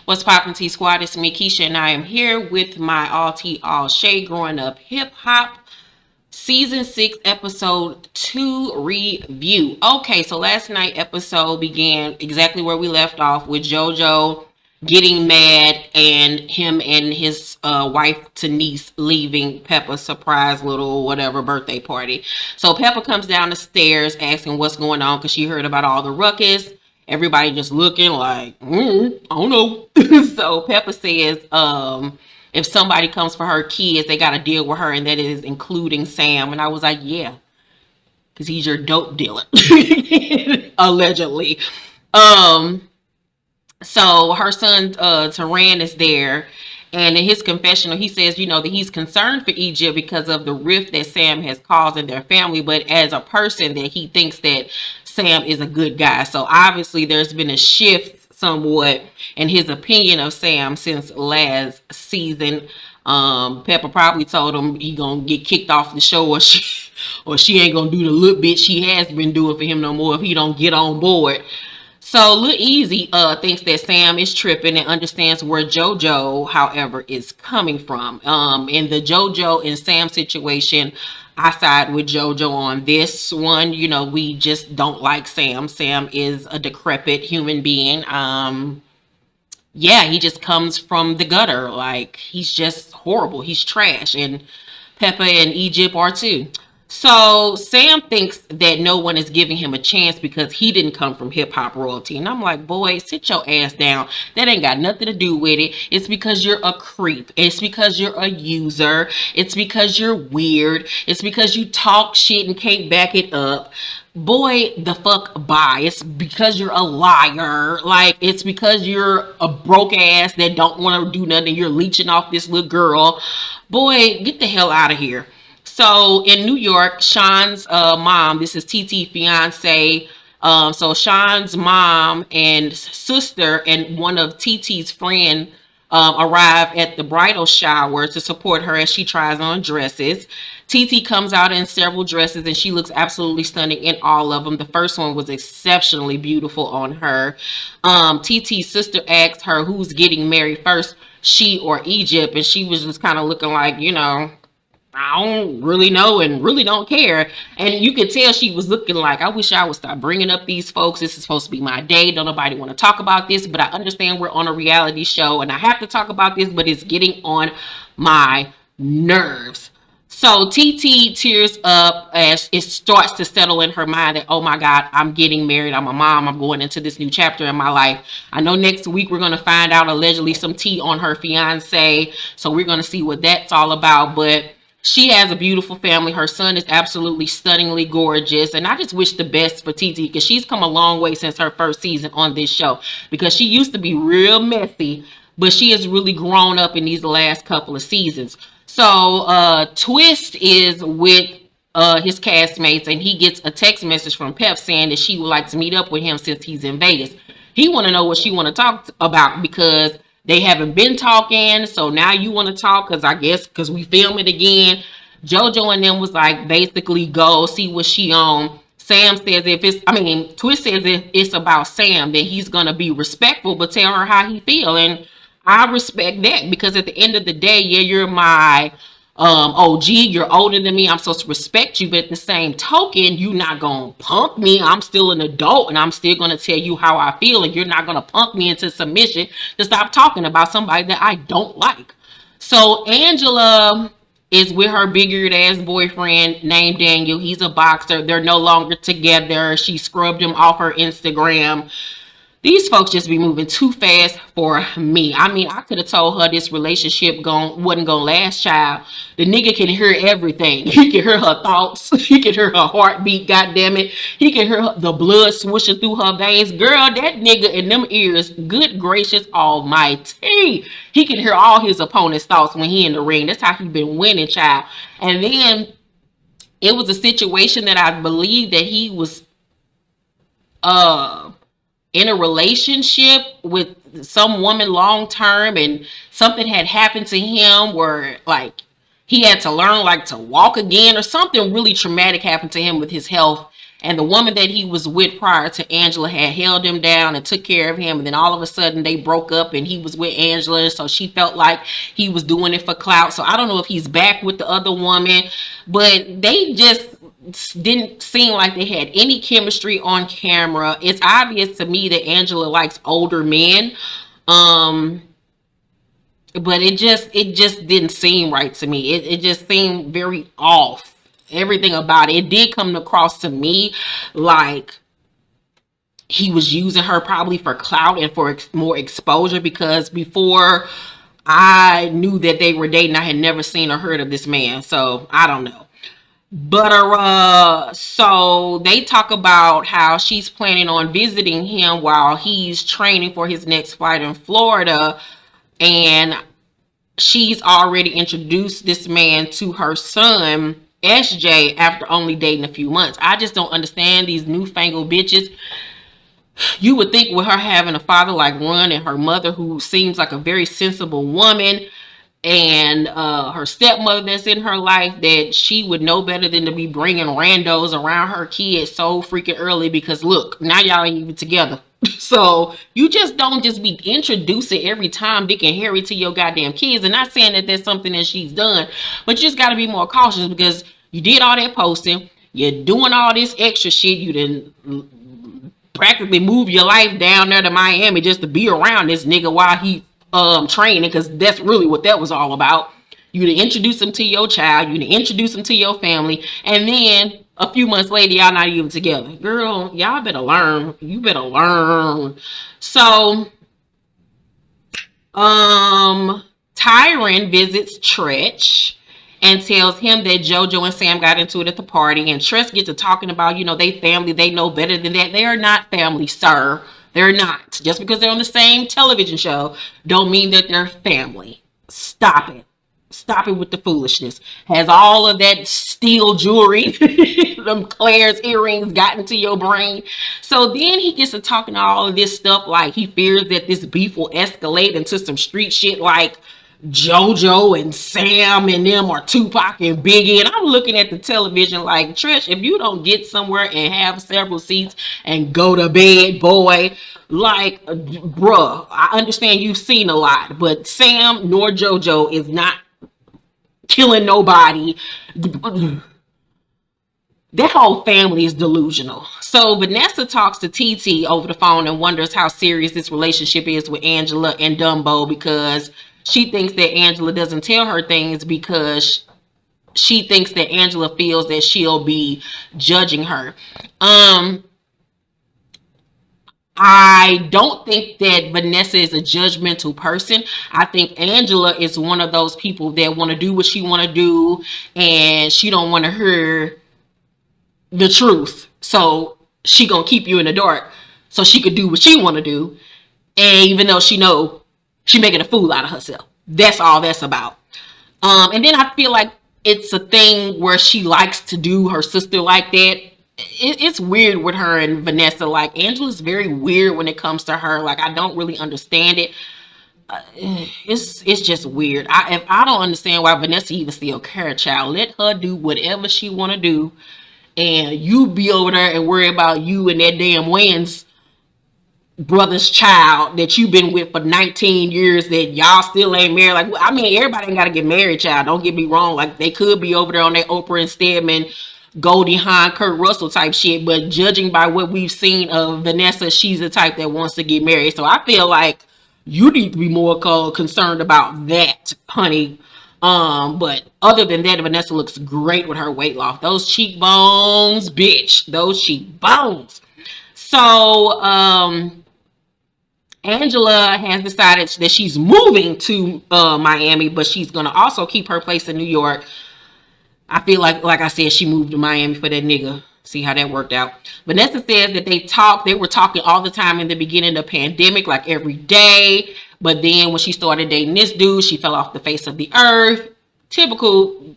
What's poppin' T Squad? It's me, Keisha, and I am here with my all tea, all shade growing up hip hop season 6, episode 2 review. Okay, so last night episode began exactly where we left off with JoJo getting mad and him and his wife Denise leaving Pepa's surprise little whatever birthday party. So Pepa comes down the stairs asking what's going on because she heard about all the ruckus. Everybody just looking like, I don't know. So Pepa says, if somebody comes for her kids, they got to deal with her, and that is including Sam. And I was like, yeah, because he's your dope dealer, allegedly. So her son, Taran, is there. And in his confessional, he says, that he's concerned for Egypt because of the rift that Sam has caused in their family. But as a person, that he thinks that Sam is a good guy. So obviously there's been a shift somewhat in his opinion of Sam since last season. Pepa probably told him he gonna get kicked off the show, or she ain't gonna do the little bit she has been doing for him no more if he don't get on board. So Lil Easy thinks that Sam is tripping and understands where JoJo, however, is coming from. In the JoJo and Sam situation, I side with JoJo on this one. We just don't like Sam. Sam is a decrepit human being. Yeah, he just comes from the gutter. Like, he's just horrible. He's trash. And Pepa and Egypt are too. So Sam thinks that no one is giving him a chance because he didn't come from hip hop royalty. And I'm like, boy, sit your ass down. That ain't got nothing to do with it. It's because you're a creep. It's because you're a user. It's because you're weird. It's because you talk shit and can't back it up. Boy, the fuck bye. It's because you're a liar. Like, it's because you're a broke ass that don't want to do nothing. You're leeching off this little girl. Boy, get the hell out of here. So in New York, Sean's mom, this is TT fiance. So Sean's mom and sister and one of TT's friend arrive at the bridal shower to support her as she tries on dresses. TT comes out in several dresses and she looks absolutely stunning in all of them. The first one was exceptionally beautiful on her. TT's sister asked her who's getting married first, she or Egypt, and she was just kind of looking like, I don't really know and really don't care. And you could tell she was looking like, I wish I would stop bringing up these folks. This is supposed to be my day. Don't nobody want to talk about this, but I understand we're on a reality show and I have to talk about this, but it's getting on my nerves. So TT tears up as it starts to settle in her mind that, oh my God, I'm getting married. I'm a mom. I'm going into this new chapter in my life. I know next week we're going to find out allegedly some tea on her fiance. So we're going to see what that's all about. But she has a beautiful family. Her son is absolutely stunningly gorgeous. And I just wish the best for TT because she's come a long way since her first season on this show. Because she used to be real messy, but she has really grown up in these last couple of seasons. So Twist is with his castmates and he gets a text message from Pep saying that she would like to meet up with him since he's in Vegas. He want to know what she want to talk about because they haven't been talking, so now you want to talk because we film it again. JoJo and them was like, basically go see what she on. Sam says Twist says if it's about Sam, then he's going to be respectful, but tell her how he feel. And I respect that because at the end of the day, yeah, you're my OG, you're older than me, I'm supposed to respect you, but at the same token, you're not gonna punk me. I'm still an adult and I'm still gonna tell you how I feel, and you're not gonna punk me into submission to stop talking about somebody that I don't like. So Angela is with her big-eared ass boyfriend named Daniel. He's a boxer. They're no longer together. She scrubbed him off her Instagram. These folks just be moving too fast for me. I could have told her this relationship wasn't gonna last, child. The nigga can hear everything. He can hear her thoughts. He can hear her heartbeat, goddammit. He can hear the blood swishing through her veins. Girl, that nigga in them ears, good gracious almighty. He can hear all his opponent's thoughts when he in the ring. That's how he been winning, child. And then it was a situation that I believe that he was in a relationship with some woman long term, and something had happened to him where he had to learn to walk again, or something really traumatic happened to him with his health, And the woman that he was with prior to Angela had held him down and took care of him. And then all of a sudden they broke up and he was with Angela. So she felt like he was doing it for clout. So I don't know if he's back with the other woman, but they just didn't seem like they had any chemistry on camera. It's obvious to me that Angela likes older men. But it just didn't seem right to me. It just seemed very off. Everything about it did come across to me like he was using her probably for clout and for more exposure, because before I knew that they were dating, I had never seen or heard of this man. So I don't know. But so they talk about how she's planning on visiting him while he's training for his next flight in Florida, and she's already introduced this man to her son SJ after only dating a few months. I just don't understand these newfangled bitches. You would think with her having a father like Ron and her mother, who seems like a very sensible woman, and her stepmother that's in her life, that she would know better than to be bringing randos around her kids so freaking early, because look, now y'all ain't even together. So you just don't just be introducing every time Dick and Harry to your goddamn kids. And not saying that that's something that she's done, but you just got to be more cautious, because you did all that posting, you're doing all this extra shit, you didn't practically move your life down there to Miami just to be around this nigga while he training, because that's really what that was all about. You to introduce him to your child, you to introduce him to your family, and then a few months later y'all not even together. Girl, y'all better learn. You better learn. So Tyron visits Tretch and tells him that JoJo and Sam got into it at the party, and Tretch gets to talking about, you know, they family, they know better than that. They are not family, sir. They're not. Just because they're on the same television show don't mean that they're family. Stop it. Stop it with the foolishness. Has all of that steel jewelry, them Claire's earrings, gotten to your brain? So then he gets to talking all of this stuff like he fears that this beef will escalate into some street shit like JoJo and Sam and them are Tupac and Biggie. And I'm looking at the television like, Trish, if you don't get somewhere and have several seats and go to bed, boy, like, bruh, I understand you've seen a lot, but Sam nor JoJo is not killing nobody. That whole family is delusional. So Vanessa talks to TT over the phone and wonders how serious this relationship is with Angela and Dumbo, because she thinks that Angela doesn't tell her things because she thinks that Angela feels that she'll be judging her. I don't think that Vanessa is a judgmental person. I think Angela is one of those people that want to do what she want to do, and she don't want to hear the truth. So she gonna keep you in the dark so she could do what she want to do, and even though she know she making a fool out of herself. That's all that's about. And then I feel like it's a thing where she likes to do her sister like that. It's weird with her and Vanessa. Like, Angela's very weird when it comes to her. Like, I don't really understand it. It's just weird. If I don't understand why Vanessa even still care, child, let her do whatever she want to do, and you be over there and worry about you and that damn Wayne's brother's child that you've been with for 19 years that y'all still ain't married. Like, I mean, everybody ain't got to get married, child. Don't get me wrong. Like, they could be over there on that Oprah and Stedman, Goldie Hawn, Kurt Russell type shit, but judging by what we've seen of Vanessa, she's the type that wants to get married. So I feel like you need to be more concerned about that, honey. But other than that, Vanessa looks great with her weight loss. Those cheekbones, bitch, those cheekbones. So Angela has decided that she's moving to Miami, but she's gonna also keep her place in New York. I feel like I said, she moved to Miami for that nigga. See how that worked out. Vanessa says that they were talking all the time in the beginning of the pandemic, like every day. But then when she started dating this dude, she fell off the face of the earth. Typical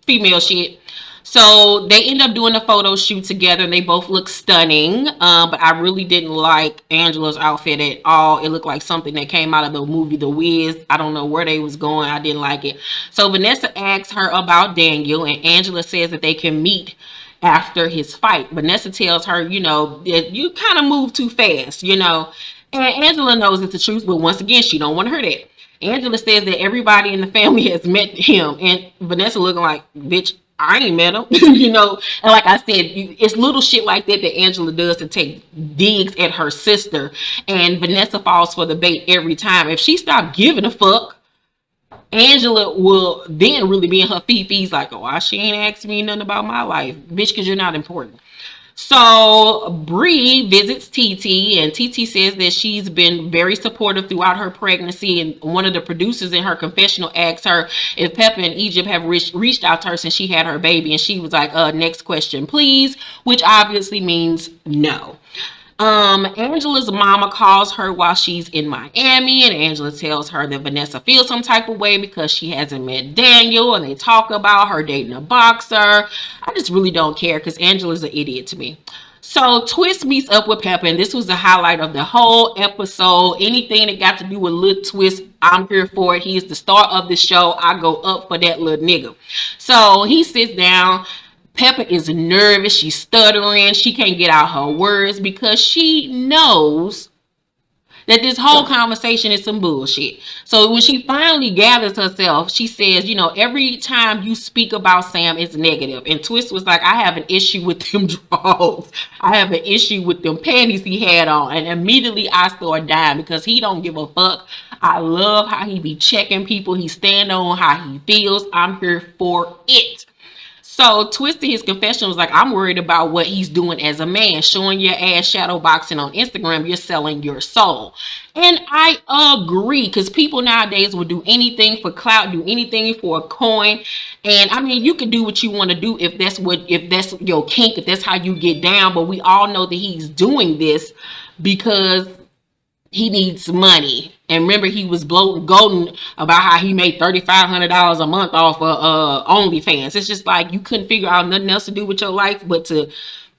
female shit. So they end up doing a photo shoot together, and they both look stunning. But I really didn't like Angela's outfit at all. It looked like something that came out of the movie The Wiz. I don't know where they was going. I didn't like it. So Vanessa asks her about Daniel, and Angela says that they can meet after his fight. Vanessa tells her, that you kind of move too fast, And Angela knows it's the truth, but once again, she don't want to hear that. Angela says that everybody in the family has met him, and Vanessa looking like, bitch, I ain't met him, And like I said, it's little shit like that that Angela does to take digs at her sister, and Vanessa falls for the bait every time. If she stopped giving a fuck, Angela will then really be in her feet like, oh, why she ain't asked me nothing about my life, bitch, because you're not important. So Bree visits TT, and TT says that she's been very supportive throughout her pregnancy, and one of the producers in her confessional asked her if Pepa and Egypt have reached out to her since she had her baby, and she was like, next question please, which obviously means no. Angela's mama calls her while she's in Miami, and Angela tells her that Vanessa feels some type of way because she hasn't met Daniel, and they talk about her dating a boxer. I just really don't care because Angela's an idiot to me. So Twist meets up with Pepa, and this was the highlight of the whole episode. Anything that got to do with Lil Twist, I'm here for it. He is the star of the show. I go up for that little nigga. So he sits down. Pepa is nervous. She's stuttering. She can't get out her words because she knows that this whole conversation is some bullshit. So when she finally gathers herself, she says, every time you speak about Sam, it's negative. And Twist was like, I have an issue with them drawers. I have an issue with them panties he had on. And immediately I start dying because he don't give a fuck. I love how he be checking people. He stand on how he feels. I'm here for it. So Twist in his confession was like, I'm worried about what he's doing as a man. Showing your ass shadow boxing on Instagram, you're selling your soul. And I agree, because people nowadays will do anything for clout, do anything for a coin. And I mean, you can do what you want to do if that's your kink, if that's how you get down. But we all know that he's doing this because he needs money. And remember, he was golden about how he made $3,500 a month off of OnlyFans. It's just like you couldn't figure out nothing else to do with your life but to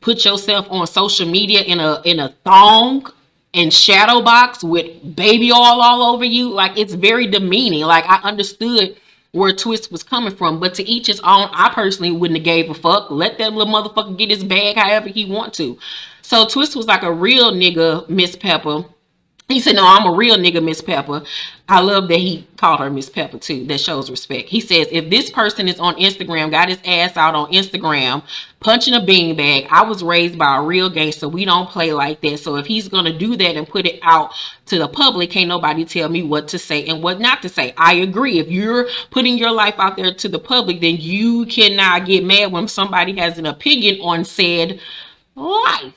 put yourself on social media in a thong and shadow box with baby oil all over you. Like, it's very demeaning. Like, I understood where Twist was coming from, but to each his own. I personally wouldn't have gave a fuck. Let that little motherfucker get his bag however he want to. So Twist was like, a real nigga, Miss Pepa. He said, no, I'm a real nigga, Miss Pepa. I love that he called her Miss Pepa too. That shows respect. He says, if this person is on Instagram, got his ass out on Instagram, punching a beanbag, I was raised by a real gangster. We don't play like that. So if he's going to do that and put it out to the public, can't nobody tell me what to say and what not to say. I agree. If you're putting your life out there to the public, then you cannot get mad when somebody has an opinion on said life.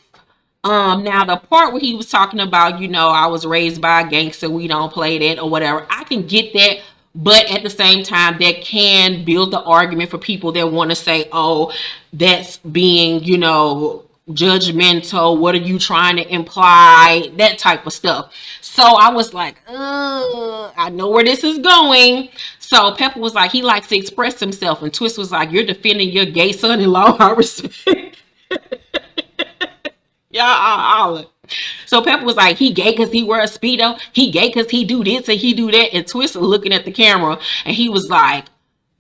Now the part where he was talking about, I was raised by a gangster, we don't play that or whatever, I can get that, but at the same time, that can build the argument for people that want to say, oh, that's being, judgmental. What are you trying to imply? That type of stuff. So I was like, I know where this is going. So Pepa was like, he likes to express himself, and Twist was like, you're defending your gay son-in-law. I respect. Yeah, so Pepa was like, he gay because he wear a Speedo. He gay because he do this and he do that. And Twist looking at the camera, and he was like,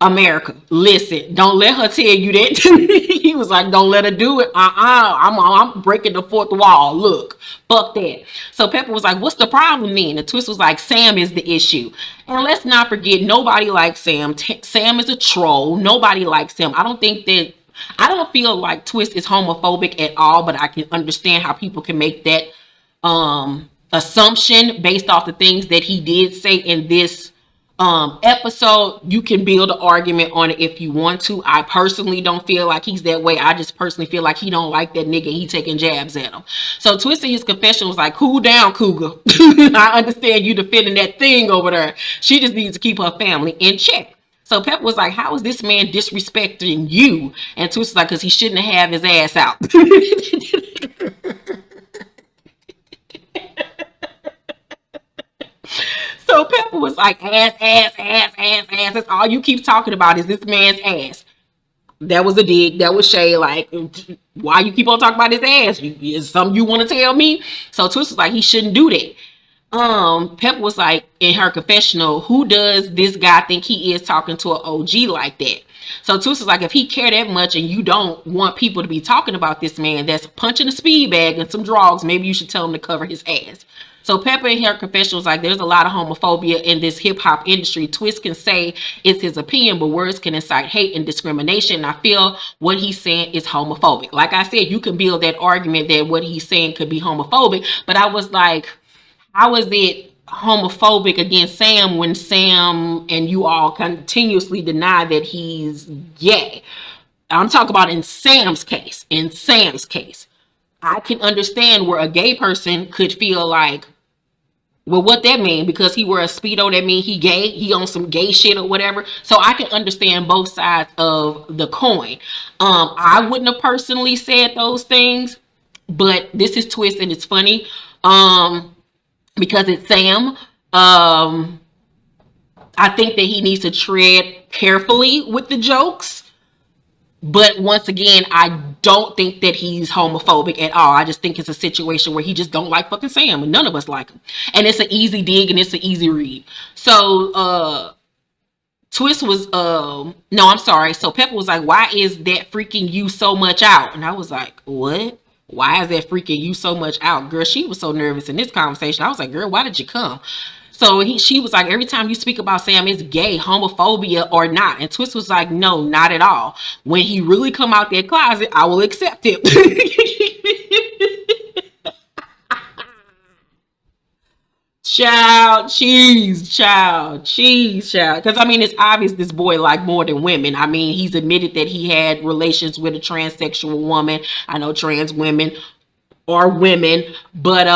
America, listen, don't let her tell you that. He was like, don't let her do it. I'm breaking the fourth wall. Look, fuck that. So Pepa was like, what's the problem then? And Twist was like, Sam is the issue. And let's not forget, nobody likes Sam. Sam is a troll. Nobody likes him. I don't feel like Twist is homophobic at all, but I can understand how people can make that assumption based off the things that he did say in this episode. You can build an argument on it if you want to. I personally don't feel like he's that way. I just personally feel like he don't like that nigga. He taking jabs at him. So Twist in his confession was like, cool down, cougar. I understand you defending that thing over there. She just needs to keep her family in check. So Pepa was like, how is this man disrespecting you? And Twist was like, because he shouldn't have his ass out. So Pepa was like, ass. That's all you keep talking about is this man's ass. That was a dig. That was shade. Like, why you keep on talking about his ass? Is something you want to tell me? So Twist was like, he shouldn't do that. Pepa was like, in her confessional, who does this guy think he is talking to an OG like that? So Twist is like, if he cared that much and you don't want people to be talking about this man that's punching a speed bag and some drugs, maybe you should tell him to cover his ass. So Pepa in her confession was like, there's a lot of homophobia in this hip hop industry. Twist can say it's his opinion, but words can incite hate and discrimination. And I feel what he's saying is homophobic. Like I said, you can build that argument that what he's saying could be homophobic, but I was like, how is it homophobic against Sam when Sam and you all continuously deny that he's gay? I'm talking about in Sam's case. In Sam's case, I can understand where a gay person could feel like, well, what that mean? Because he wear a Speedo, that mean he gay? He on some gay shit or whatever? So I can understand both sides of the coin. I wouldn't have personally said those things, but this is Twist and it's funny. Because it's Sam. I think that he needs to tread carefully with the jokes. But once again, I don't think that he's homophobic at all. I just think it's a situation where he just don't like fucking Sam, and none of us like him. And it's an easy dig and it's an easy read. So Twist was no, I'm sorry. So Pepa was like, why is that freaking you so much out? And I was like, what? Why is that freaking you so much out? Girl, she was so nervous in this conversation. I was like, girl, why did you come? So she was like, every time you speak about Sam, it's gay, homophobia or not. And Twist was like, no, not at all. When he really come out that closet, I will accept it. Cheese, child. Because I mean, it's obvious this boy like more than women. I mean, he's admitted that he had relations with a transsexual woman. I know trans women or women, but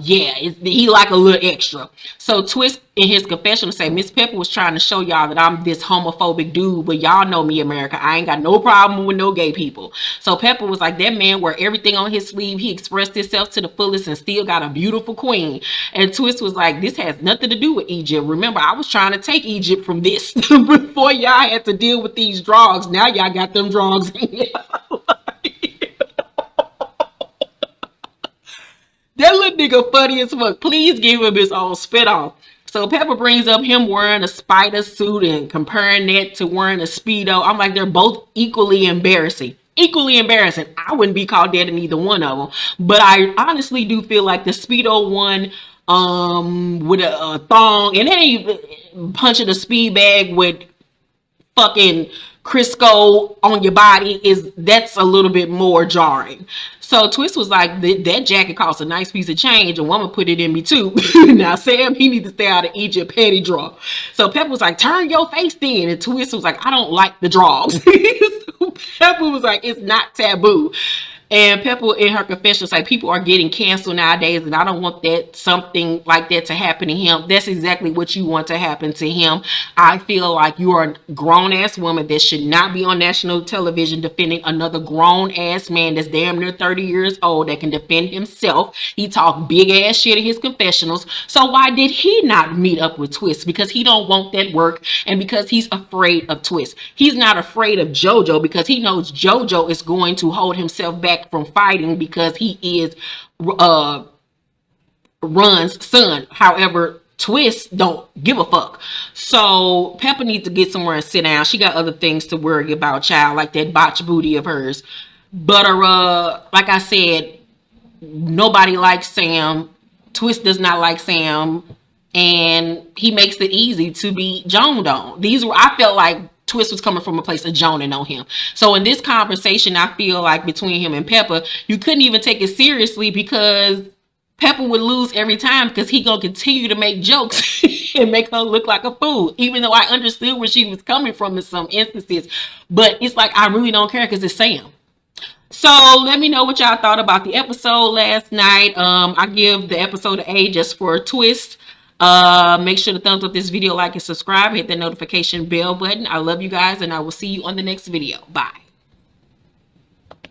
yeah, he like a little extra. So Twist in his confession say, Miss Pepa was trying to show y'all that I'm this homophobic dude, but y'all know me, America. I ain't got no problem with no gay people. So Pepa was like, that man wore everything on his sleeve. He expressed himself to the fullest and still got a beautiful queen. And Twist was like, this has nothing to do with Egypt. Remember, I was trying to take Egypt from this before y'all had to deal with these drugs. Now y'all got them drugs in here. That little nigga funny as fuck. Please give him his own spinoff. So Pepa brings up him wearing a spider suit and comparing that to wearing a Speedo. I'm like, they're both equally embarrassing. Equally embarrassing. I wouldn't be called dead in either one of them. But I honestly do feel like the Speedo one with a thong and then punching a speed bag with fucking Crisco on your body that's a little bit more jarring. So Twist was like, that jacket costs a nice piece of change. A woman put it in me too. Now Sam, he needs to stay out of Egypt panty draw. So Pepa was like, turn your face then. And Twist was like, I don't like the draws. So Pepa was like, it's not taboo. And Pepa in her confession was like, people are getting canceled nowadays, and I don't want that something like that to happen to him. That's exactly what you want to happen to him. I feel like you are a grown-ass woman that should not be on national television defending another grown-ass man that's damn near 30 years old that can defend himself. He talked big-ass shit in his confessionals. So why did he not meet up with Twist? Because he don't want that work, and because he's afraid of Twist. He's not afraid of JoJo because he knows JoJo is going to hold himself back from fighting because he is Run's son. However, Twist don't give a fuck. So Pepa needs to get somewhere and sit down. She got other things to worry about, child, like that botch booty of hers. But like I said, nobody likes Sam. Twist does not like Sam, and he makes it easy to be joned on. I felt like Twist was coming from a place of joning on him. So in this conversation, I feel like between him and Pepa, you couldn't even take it seriously because Pepa would lose every time because he gonna continue to make jokes and make her look like a fool. Even though I understood where she was coming from in some instances, but it's like I really don't care because it's Sam. So let me know what y'all thought about the episode last night. I give the episode an A just for a twist. Make sure to thumbs up this video, like and subscribe, hit that notification bell button. I love you guys, and I will see you on the next video. Bye.